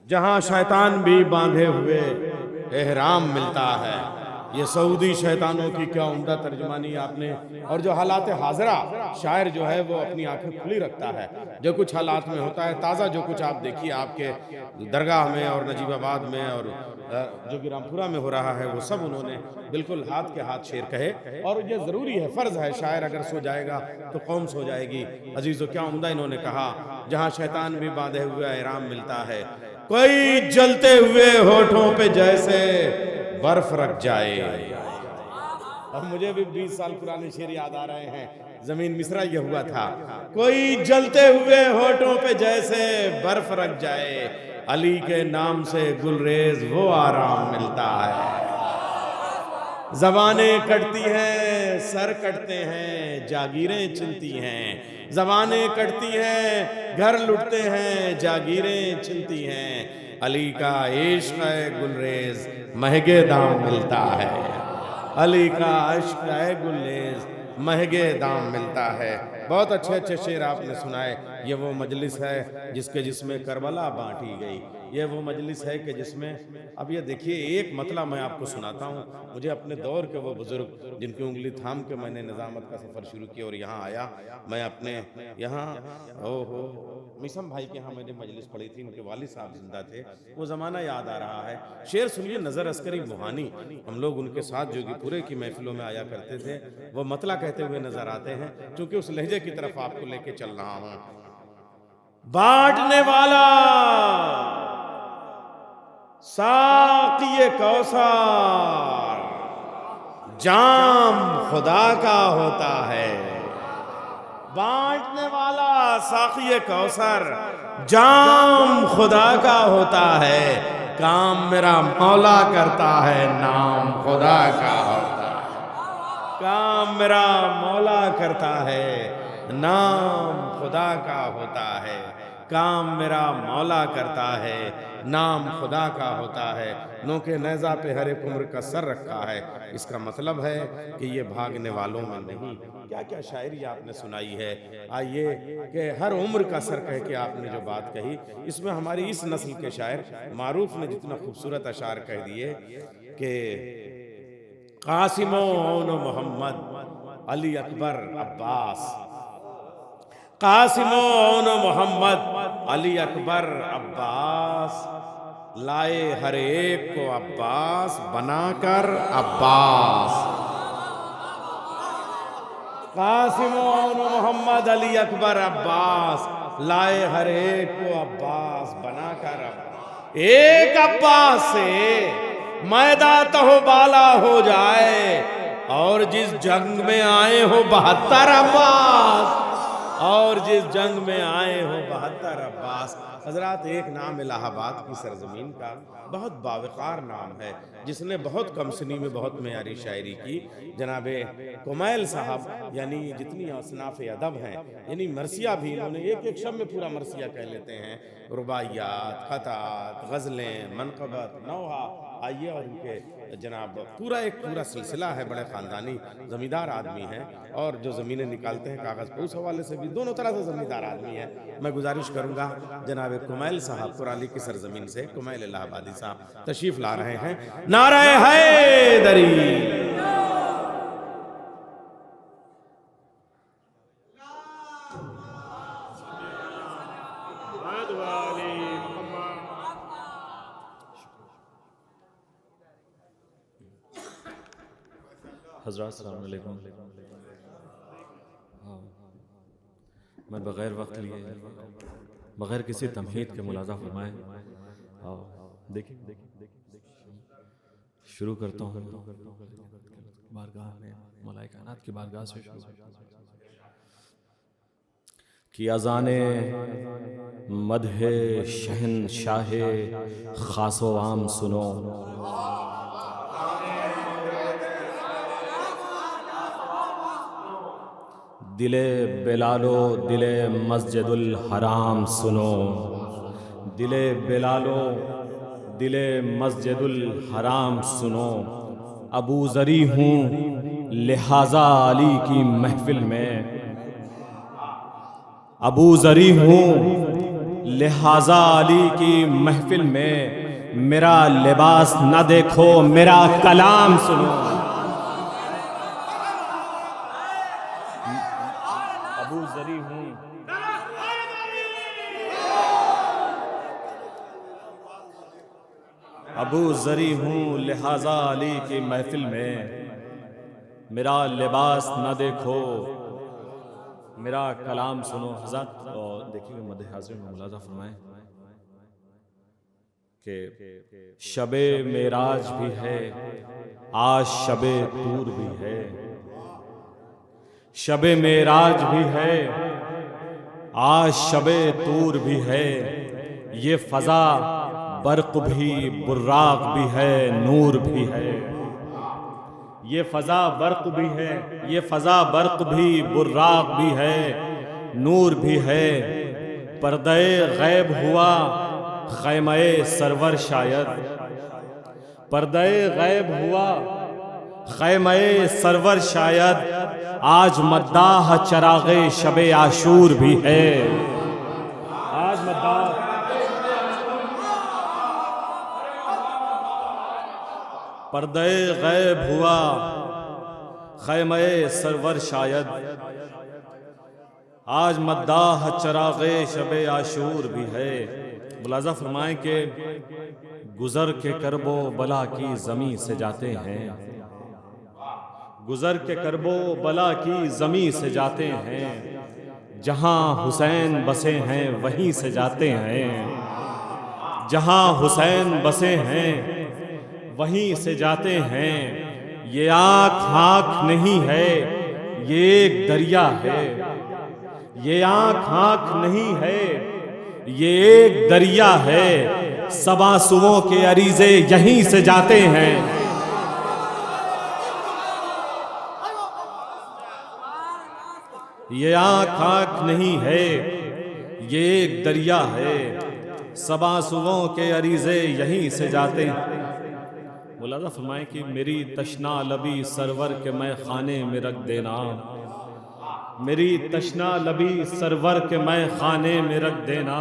जहां शैतान भी बांधे हुए एहराम मिलता है। ये सऊदी शैतानों की क्या उम्दा तर्जुमानी आपने। और जो हालात हाजरा, शायर जो है वो अपनी आंखें खुली रखता है। जो कुछ हालात में होता है, ताज़ा जो कुछ आप देखिए आपके दरगाह में और नजीबाबाद में और जो गिरामपुरा में हो रहा है, वो सब उन्होंने बिल्कुल हाथ के हाथ शेर कहे। और ये ज़रूरी है, फ़र्ज़ है, शायर अगर सो जाएगा तो कौम सो जाएगी। अजीज़ो, क्या उम्दा इन्होंने कहा, जहाँ शैतान भी बांधे हुए एहराम मिलता है, कोई जलते हुए होठों पे जैसे बर्फ रख जाए। अब मुझे भी 20 साल पुराने शेर याद आ रहे हैं। जमीन मिस्रा ये हुआ था, कोई जलते हुए होठों पे जैसे बर्फ रख जाए, अली के नाम से गुलरेज वो आराम मिलता है। जबानें कटती हैं, सर कटते हैं, जागीरें छिनती हैं। जबानें कटती हैं, घर लुटते हैं, जागीरें छिनती हैं। अली का इश्क है गुलरेज, महंगे दाम मिलता है। अली का इश्क है गुलरेज, महंगे दाम मिलता है। बहुत अच्छे अच्छे शेर आपने सुनाए। ये वो मजलिस है जिसमें करबला बांटी गई। ये वो मजलिस है कि जिसमें, अब ये देखिए, एक मतला मैं आपको सुनाता हूँ। मुझे अपने दौर के वो बुजुर्ग जिनकी उंगली थाम के मैंने निज़ामत का सफ़र शुरू किया और यहाँ आया, मैं अपने यहाँ ओहो मिसम भाई के यहाँ मैंने मजलिस पढ़ी थी, उनके वालिद साहब जिंदा थे, वो ज़माना याद आ रहा है। शेर सुनिए, नज़र अस्करी मुहानी, हम लोग उनके साथ जोगीपुरे की महफिलों में आया करते थे। वो मतला कहते हुए नजर आते हैं, क्योंकि उस लहजे की तरफ आपको लेके चल रहा हूं। बांटने वाला साक़िए कौसर जाम खुदा का होता है। बांटने वाला साक़िए कौसर जाम खुदा का होता है। काम मेरा मौला करता है, नाम खुदा का होता है। काम मेरा मौला करता है, नाम खुदा का होता है। काम मेरा मौला करता है, नाम खुदा का होता है। नोके नेज़ा पे हर एक उम्र का सर रखा है। इसका मतलब है कि ये भागने वालों में नहीं। क्या क्या शायरी आपने सुनाई है। आइए कि हर उम्र का सर कह के आपने जो बात कही, इसमें हमारी इस नस्ल के शायर मारूफ ने जितना खूबसूरत अशार कह दिए कि कासिमो मोहम्मद अली अकबर अब्बास, कासिमो मोहम्मद अली अकबर अब्बास, लाए हर एक को अब्बास बनाकर अब्बास। कासिमो मोहम्मद अली अकबर अब्बास, लाए हर एक को अब्बास बनाकर अब्बास। एक अब्बास से मैदा तहो बाला हो जाए, और जिस जंग में आए हो 72 अब्बास, और जिस जंग में आए हो 72 अब्बास। हजरात, एक नाम इलाहाबाद की सरजमीन का बहुत बावकार नाम है, जिसने बहुत कम सनी में बहुत मेयारी शायरी की। जनाबे कुमैल साहब, यानी जितनी असनाफ अदब हैं, यानी मरसिया भी इन्होंने एक एक शब्द में पूरा मरसिया कह लेते हैं। रुबाइयात, खतात, गज़लें, मनक़बत, नौहा। आइए, और इनके जनाब पूरा सिलसिला है। बड़े ख़ानदानी ज़मींदार आदमी हैं, और जो ज़मीनें निकालते हैं कागज़ पर, उस हवाले से भी दोनों तरह से ज़मींदार आदमी है। मैं गुजारिश करूँगा, जनाब कुमैल साहब कुराली की सरजमीन से, कुमैल इलाहाबादी साहब तशरीफ़ ला रहे हैं। नारे हैदरी। हज़रात अस्सलाम वालेकुम। हाँ, मैं बग़ैर वक्त लिए, बग़ैर किसी तमहीद के मुलाज़ा फरमाए, देखिए शुरू करता हूँ बारगाह में, मौलाए कायनात की बारगाह से शुरू कि अज़ाने मदहे शहंशाहे ख़ासो आम सुनो। दिले बिलालो दिले मस्जिदुल हराम सुनो। दिले बिलालो दिले मस्जिदुल हराम सुनो। अबू ज़री हूँ लिहाजा अली की महफिल में, अबू ज़री हूँ लिहाजा अली की महफिल में मेरा लिबास न देखो, मेरा कलाम सुनो। अबू जरी हूँ, अबू जरी हूँ, लिहाजा अली की महफिल में मेरा लिबास न देखो, मेरा कलाम सुनो। हज़रत और देखिए मदे हाज़िर में मुलाज़ा फरमाएं कि शबे मेराज भी है, आज शबे तूर भी है। शबे मेराज भी है, आज शबे तूर भी है। ये फ़ज़ा बर्क़ भी, बुर्राक़ भी है, नूर भी है। ये फ़ज़ा बर्क़ भी है, ये फ़ज़ा बर्क़ भी, बुर्राक़ भी है, नूर भी है। पर्दे गैब हुआ ख़ैमे सरवर शायद, पर्दे गैब हुआ ख़ैमे सरवर शायद। आज मद्दाह चराग़े शबे आशूर भी है। आज मद्दाह पर्दे गैब हुआ ख़ैमे सरवर शायद। आज मद्दाह चराग़े शबे आशूर भी है। मुलाज़ा फरमाएं कि गुज़र के करबो बला की ज़मीं से जाते हैं, गुज़र के करबो बला की ज़मीं से जाते हैं। जहाँ हुसैन बसे हैं वहीं से जाते हैं, जहाँ हुसैन बसे हैं वहीं से जाते हैं। ये आँख नहीं है, ये एक दरिया है। ये आँख नहीं है, ये एक दरिया है। सब आंसुओं के अरीज़े यहीं से जाते हैं। ये आँख नहीं है, ये एक दरिया है। सब आंसुओं के अरीज़े यहीं से जाते हैं। मुलाज़ा फरमाएं कि मेरी तशना लबी सरवर के मैं खाने में रख देना, मेरी तशना लबी सरवर के मैं खाने में रख देना।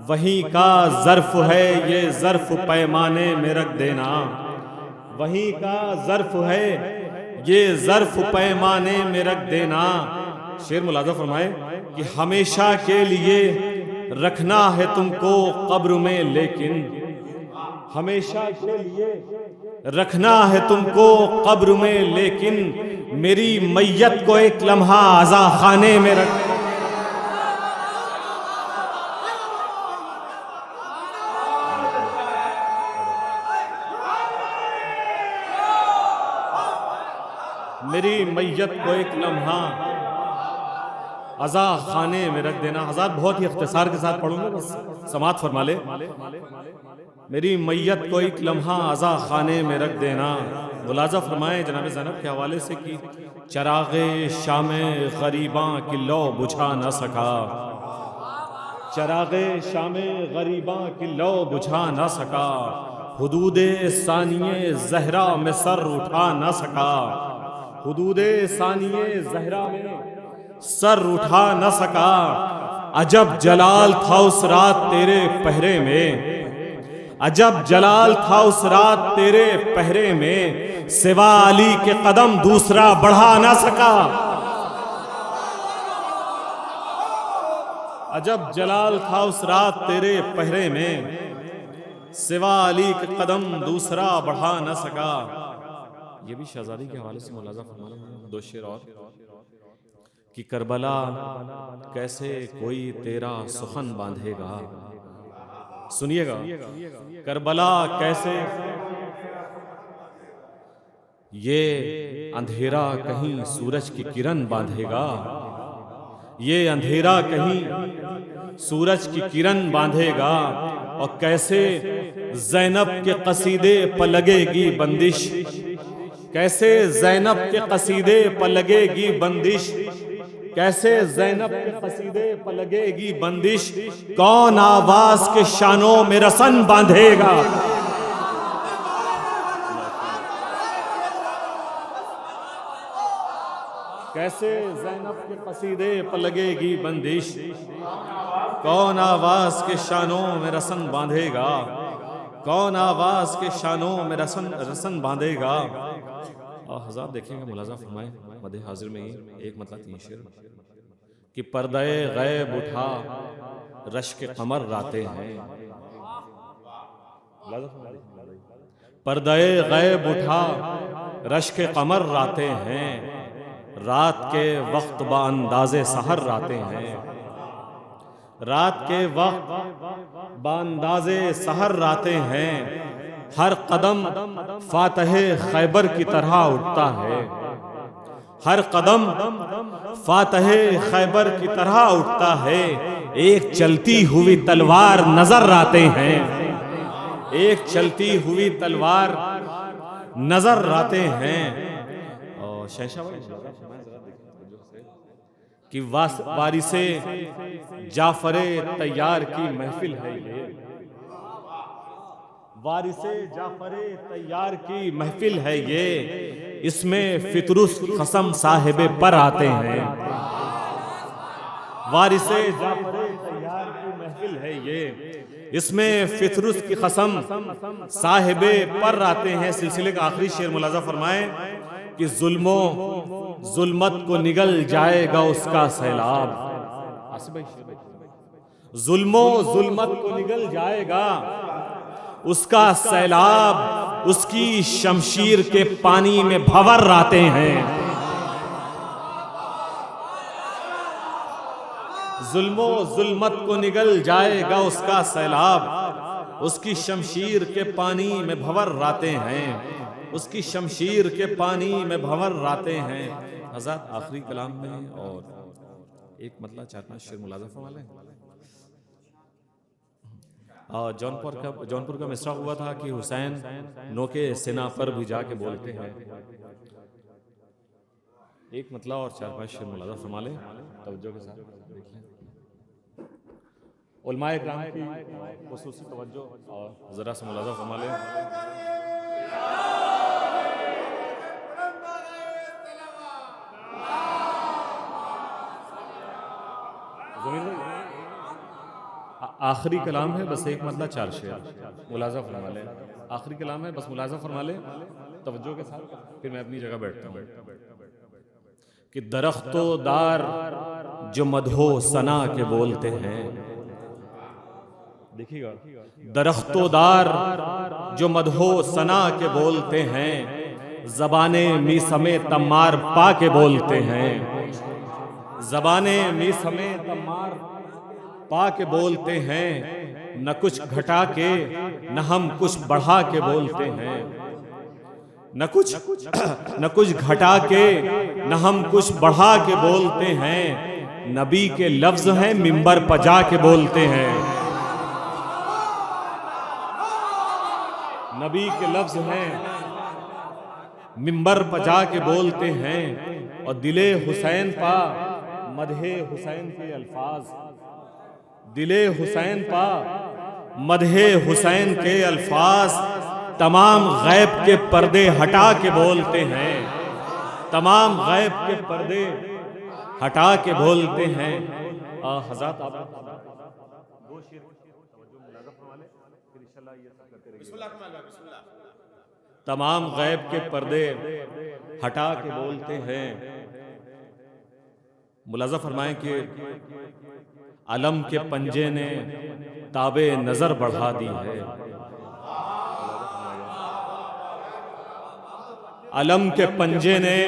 वहीं का ज़र्फ़ है ये ज़र्फ़ पैमाने में रख देना, वहीं का ज़र्फ़ है ये ज़र्फ़ पैमाने में रख देना। शेर मुलाज़ा फरमाए कि हमेशा के लिए रखना है तुमको कब्र में, लेकिन हमेशा के लिए रखना है तुमको कब्र में, लेकिन मेरी मैयत को एक लम्हा आज़ा खाने में रख। मेरी मैयत को एक लम्हा अज़ा खाने में रख देना। हज़ार बहुत ही इख्तिसार के साथ पढ़ूंगा, बस समात फरमा ले। मेरी मैयत को एक लम्हा अज़ा खाने में रख देना। मुलाज़ा फरमाएं जनाब ज़ैनब के हवाले से कि चराग़े शामे ग़रीबां की लौ बुझा न सका, चराग़े शामे ग़रीबां की लौ बुझा न सका। हुदूदे सानिये ज़हरा में सर उठा न सका, हुदूदे सानिये ज़हरा में सर उठा न सका। अजब जलाल था उस रात तेरे पहरे में, अजब जलाल था उस रात तेरे पहरे में। सिवा अली के कदम दूसरा बढ़ा ना सका, अजब जलाल था उस रात तेरे पहरे में। सिवा अली के कदम दूसरा बढ़ा ना सका। ये भी शहजादी के हवाले से मुलाज़ा फरमाना। दो शेर और कि करबला कैसे कोई तेरा सुखन बांधेगा। सुनिएगा, करबला कैसे ये अंधेरा कहीं सूरज की किरण बांधेगा, ये अंधेरा कहीं सूरज की किरण बांधेगा। और कैसे ज़ैनब के कसीदे पर लगेगी बंदिश, कैसे ज़ैनब के कसीदे पर लगेगी बंदिश, कैसे ज़ैनब के कसीदे पर लगेगी बंदिश। कौन आवाज़ के शानों में रसन बांधेगा। कैसे ज़ैनब के कसीदे पर लगेगी बंदिश, कौन आवाज के शानों में रसन बांधेगा, कौन आवाज के शानों में रसन बांधेगा। और हज़रात देखेंगे मुलाज़ा फरमाए मदे हाजिर में ही एक मतलब 3 शेर कि पर्दे गैब उठा रश्क कमर राते हैं, पर्दे गैब उठा रश्क कमर राते हैं, रात के वक्त बांदाज़े सहर राते हैं, रात के वक्त बांदाज़े सहर राते हैं, हर कदम फातहे खैबर की तरह उठता है, हर कदम फातहे खैबर की तरह उठता है, एक चलती हुई तलवार नजर आते हैं, एक चलती हुई तलवार नजर आते हैं। और कि वारिसे जाफरे तैयार की महफिल है ये, वारिसे जाफरे तैयार की महफिल है ये, इसमें फितरुस कसम साहिबे पर आते हैं, वारिसे जाफरे तैयार की महफिल है ये, इसमें फितरुस की कसम साहिबे पर आते हैं। सिलसिले का आखिरी शेर मुलाजा फरमाए कि जुल्मत को निगल जाएगा उसका सैलाब, जुल्मत को निगल जाएगा उसका सैलाब, उसकी शमशीर के पानी में भंवर आते हैं, जुल्मत को निगल जाएगा उसका सैलाब, उसकी शमशीर के पानी में भंवर आते हैं, उसकी शमशीर के पानी में भंवर आते हैं। हज़रत आखिरी कलाम में और एक मतलब 4-5 शेर मुलाज़ा फरमाएं। और जौनपुर का मिसरा हुआ था कि हुसैन नोके सिना पर भी जाके बोलते हैं। एक मतलब और 4-5 शेर मुलाज़ा फरमा लें तवज्जो के साथ देख लें। उलमाए किराम की खुसूसी तवज्जो और ज़रा सा मुलाज़ा फरमा लें। आखिरी कलाम है, बस एक मतलब 4 शेर मुलाज़ा फरमा ले। आखिरी कलाम है, बस मुलाज़ा फरमा ले तवज्जो के साथ, फिर मैं अपनी जगह बैठता हूँ। कि दरख्तो दार जो मदहो सना के बोलते हैं, देखिएगा, दरख्तो दार जो मदहो सना के बोलते हैं, ज़बाने मीसमे तम्मार पा के बोलते हैं, ज़बाने मीसमे तम्मार पा के बोलते हैं, न कुछ घटा के न हम कुछ बढ़ा के बोलते हैं, न कुछ घटा के न हम कुछ बढ़ा के बोलते हैं, नबी के लफ्ज हैं मिंबर पजा के बोलते हैं, नबी के लफ्ज हैं मिंबर पजा के बोलते हैं। और दिले हुसैन पा मदहे हुसैन के अल्फाज, दिले हुसैन पा मदहे हुसैन के अल्फाज, तमाम गैब के पर्दे हटा के बोलते हैं, तमाम गैब के पर्दे हटा के बोलते हैं। हज़रत आप तमाम गैब के पर्दे हटा के बोलते हैं। मुलाज़ा फरमाएं कि अलम के पंजे ने ताबे नजर बढ़ा दी है, अलम के पंजे ने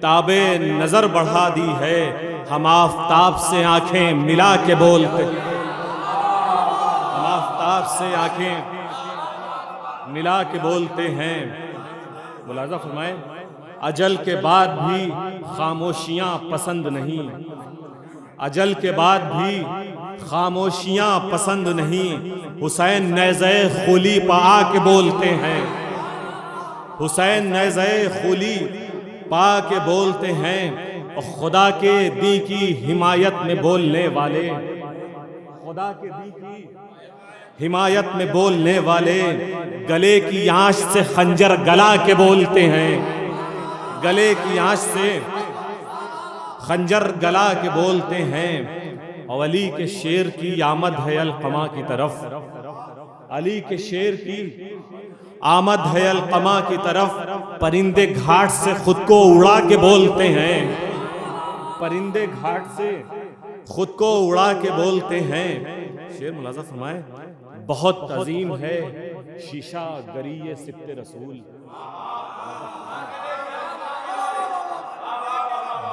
ताबे नजर बढ़ा दी है, हम आफताब से आंखें मिला के बोलते, हम आफताब से आंखें मिला के बोलते हैं। मुलाज़ा फरमाए अजल के बाद भी खामोशियां पसंद नहीं, अजल के बाद भी खामोशियां पसंद नहीं, हुसैन नेज़े खुली पा के बोलते हैं, हुसैन नेज़े खुली पा के बोलते हैं। और खुदा के दी की हिमायत में बोलने वाले, खुदा के दी की हिमायत में बोलने वाले, गले की आंच से खंजर गला के बोलते हैं, गले की आंच से खंजर गला के बोलते हैं। और अली के शेर की आमद है अलकमा की तरफ, अली के शेर की आमद है अलकमा की तरफ। परिंदे घाट से खुद को उड़ा के बोलते हैं, परिंदे घाट से खुद को उड़ा के बोलते हैं। शेर मुलाजा फरमाए, बहुत अजीम है शीशा गरीय सिब्ते रसूल,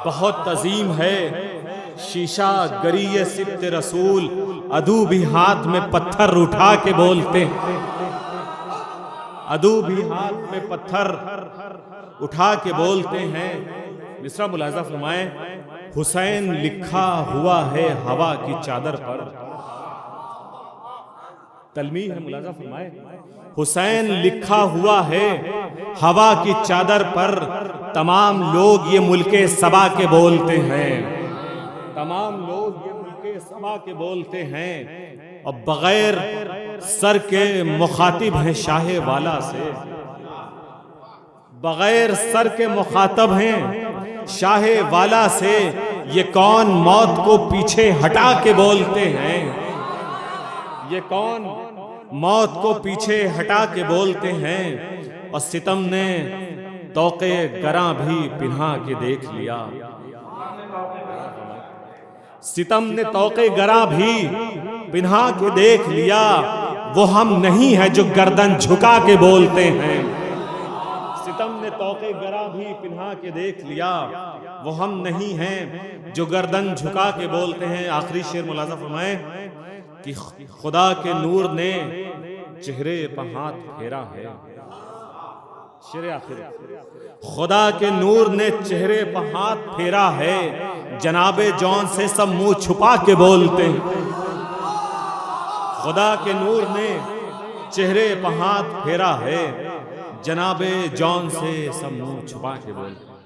बहुत अजीम है शीशा गरीय सिब्ते रसूल। अदू भी हाथ में पत्थर उठा के बोलते हैं, अदू भी हाथ में पत्थर उठा के बोलते हैं। मिसरा मुलाजा फरमाए, हुसैन लिखा हुआ है हवा की चादर पर। तलमी है, मुलाजा फरमाए, हुसैन लिखा हुआ है हवा की चादर पर। तमाम लोग ये मुल्के सबा के बोलते हैं, तमाम लोग ये मुल्के सबा के बोलते हैं। और बगैर सर के मुखातिब हैं शाहे वाला से, बगैर सर के मुखातब हैं शाहे वाला से। ये कौन मौत को पीछे हटा के बोलते हैं, ये कौन मौत को पीछे हटा के बोलते हैं। और सितम ने तौके गरा भी पिन्हा के देख लिया, सितम ने तौके गरा भी पिन्हा के देख लिया। वो हम नहीं है जो गर्दन झुका के बोलते हैं, सितम ने तौके गरा भी पिन्हा के देख लिया। वो हम नहीं हैं जो गर्दन झुका के बोलते हैं। आखिरी शेर मुलाजा फरमाए कि खुदा के नूर ने चेहरे पर हाथ फेरा है। शेर आखिर, खुदा के नूर ने चेहरे पर हाथ फेरा है। जनाबे जौन से सब मुंह छुपा के बोलते हैं, खुदा के नूर ने चेहरे पर हाथ फेरा है। जनाबे जौन से सब मुंह छुपा के बोलते हैं।